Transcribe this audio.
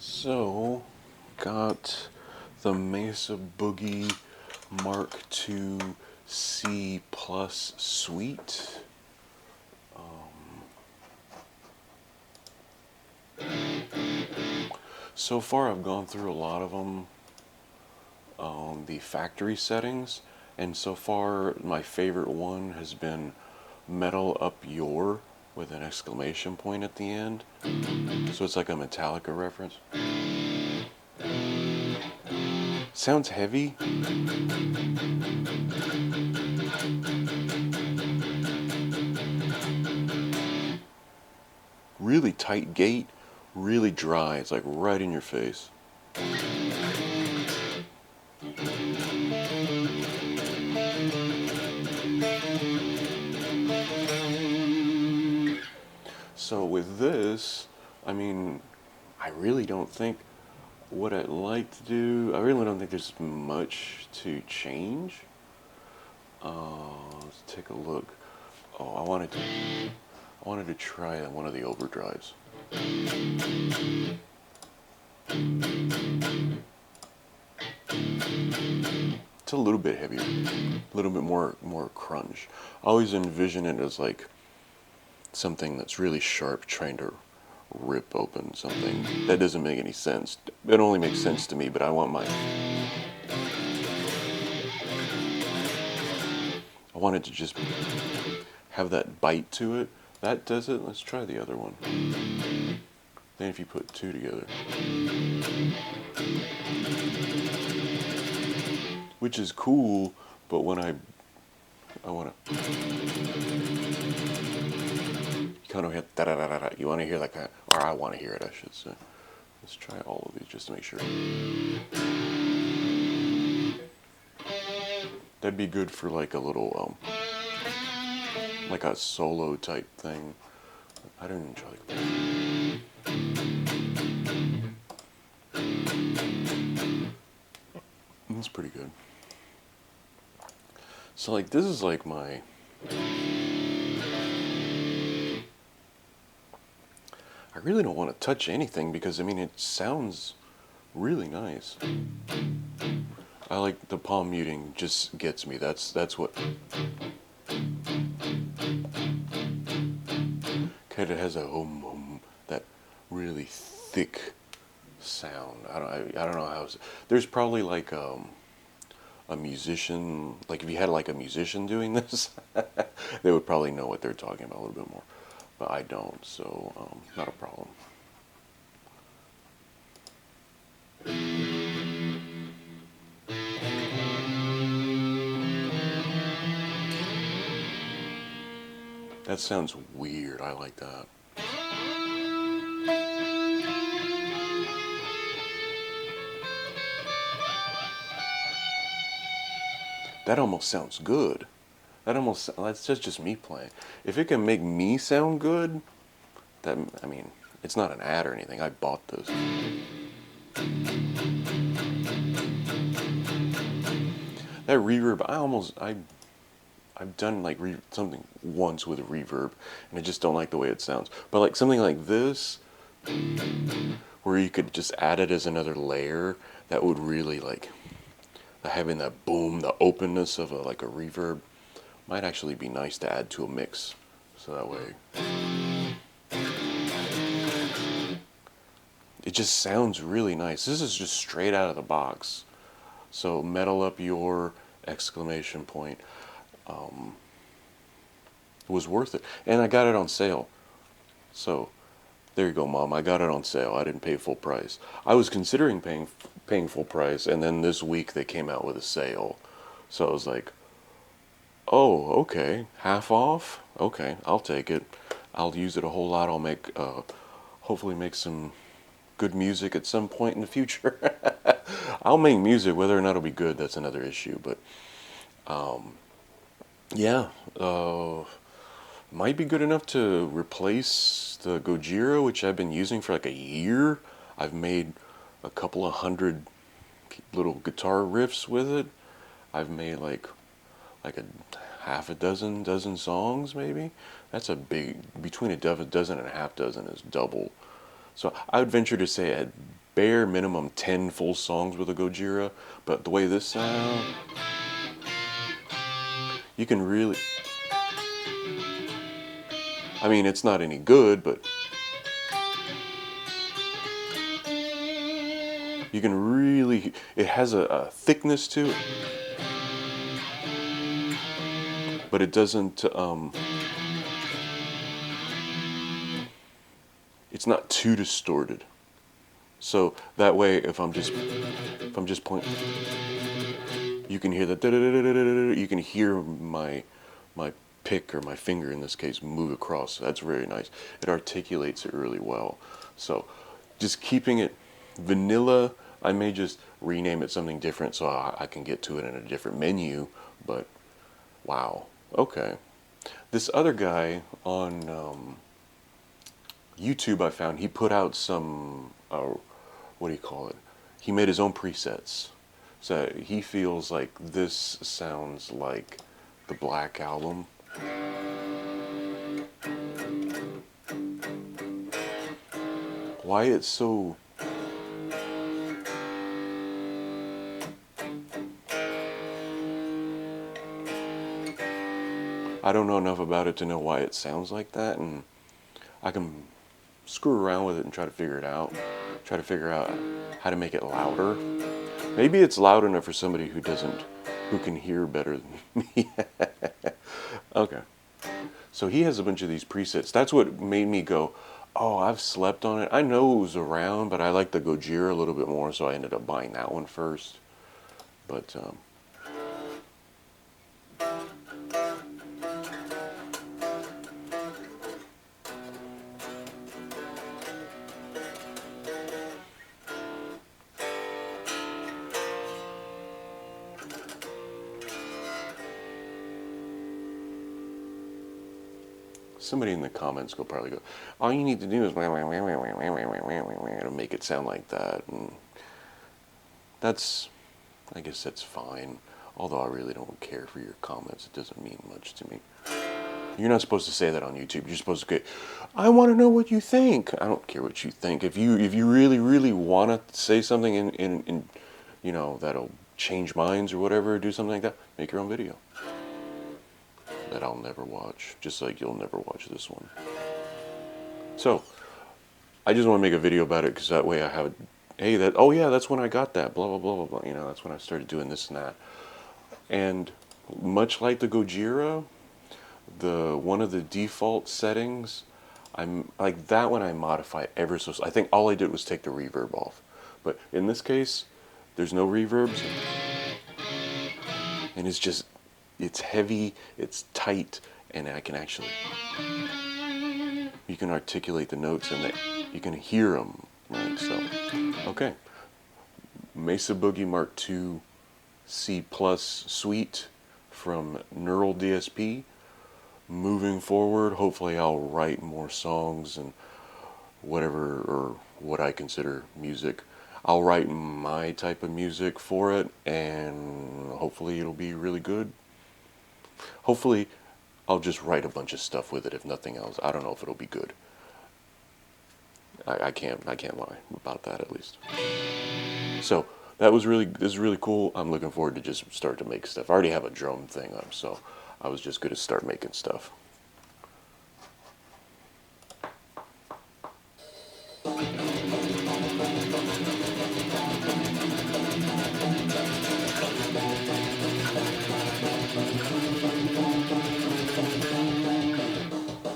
So, got the MesaBoogie Mark II C Plus Suite. So far, I've gone through a lot of them on the factory settings, and so far, my favorite one has been Metal Up Your with an exclamation point at the end. So it's like a Metallica reference. Sounds heavy. Really tight gate, really dry. It's like right in your face. So with this, I mean, I really don't think what I'd like to do, I really don't think there's much to change. Let's take a look. Oh, I wanted to try one of the overdrives. It's a little bit heavier, a little bit more crunch. I always envision it as like something that's really sharp trying to rip open something. That doesn't make any sense. It only makes sense to me, but I want it to just have that bite to it. That does it. Let's try the other one. Then if you put two together, which is cool, but when I want to, you kind of hear da da da da da. You want to hear that kind, or I want to hear it, I should say. Let's try all of these just to make sure. That'd be good for like a little like a solo type thing. I don't even try That's pretty good. So like this is like my I really don't want to touch anything because I mean it sounds really nice. I like the palm muting just gets me. That's what kind of has a that really thick sound. I don't know how. There's probably like a musician. Like if you had like a musician doing this, they would probably know what they're talking about a little bit more. But I don't, so not a problem. That sounds weird. I like that. That almost sounds good. That's just me playing. If it can make me sound good, that I mean, it's not an ad or anything. I bought this. That reverb, I've done like something once with a reverb, and I just don't like the way it sounds. But like something like this, where you could just add it as another layer, that would really like having that boom, the openness of like a reverb, might actually be nice to add to a mix. So that way, it just sounds really nice. This is just straight out of the box. So Metal Up Your exclamation point. Was worth it, and I got it on sale. So there you go, Mom. I got it on sale. I didn't pay full price. I was considering paying full price, and then this week they came out with a sale. So I was like, oh, okay, half off. Okay, I'll take it. I'll use it a whole lot. I'll hopefully make some good music at some point in the future. I'll make music, whether or not it'll be good, that's another issue. But yeah, might be good enough to replace the Gojira, which I've been using for like a year. I've made a couple of hundred little guitar riffs with it. I've made like a half a dozen songs maybe. That's a big, between a dozen and a half dozen is double. So I would venture to say bare minimum 10 full songs with a Gojira, but the way this sounds, you can really, I mean, it's not any good, but you can really, it has a thickness to it, but it doesn't, it's not too distorted. So that way, if I'm just pointing, you can hear the, you can hear my pick, or my finger in this case, move across. That's very nice. It articulates it really well. So just keeping it vanilla. I may just rename it something different so I can get to it in a different menu, but wow. Okay. This other guy on YouTube, I found, he put out some, what do you call it? He made his own presets. So he feels like this sounds like the Black Album. Why it's so... I don't know enough about it to know why it sounds like that, and I can screw around with it and try to figure it out. Try to figure out how to make it louder. Maybe it's loud enough for somebody who can hear better than me. Okay. So he has a bunch of these presets. That's what made me go, oh, I've slept on it. I know it was around, but I like the Gojira a little bit more, so I ended up buying that one first. But, somebody in the comments will probably go, all you need to do is to make it sound like that. And that's, I guess that's fine. Although I really don't care for your comments. It doesn't mean much to me. You're not supposed to say that on YouTube. You're supposed to go, I want to know what you think. I don't care what you think. If you really, really want to say something in you know, that'll change minds or whatever, or do something like that, make your own video that I'll never watch, just like you'll never watch this one. So I just want to make a video about it, because that way I have, hey, that, oh yeah, that's when I got that, blah blah blah blah blah. You know, that's when I started doing this and that. And much like the Gojira, one of the default settings, I'm like that one I modify ever so. I think all I did was take the reverb off, but in this case, there's no reverbs, and it's just, it's heavy, it's tight, and I can actually, you can articulate the notes and you can hear them, right? So, okay, MesaBoogie Mark II C+ Suite from Neural DSP. Moving forward, hopefully I'll write more songs and whatever, or what I consider music. I'll write my type of music for it, and hopefully it'll be really good. Hopefully I'll just write a bunch of stuff with it, if nothing else. I don't know if it'll be good. I can't lie about that, at least. So this is really cool. I'm looking forward to just start to make stuff. I already have a drum thing up, so I was just going to start making stuff.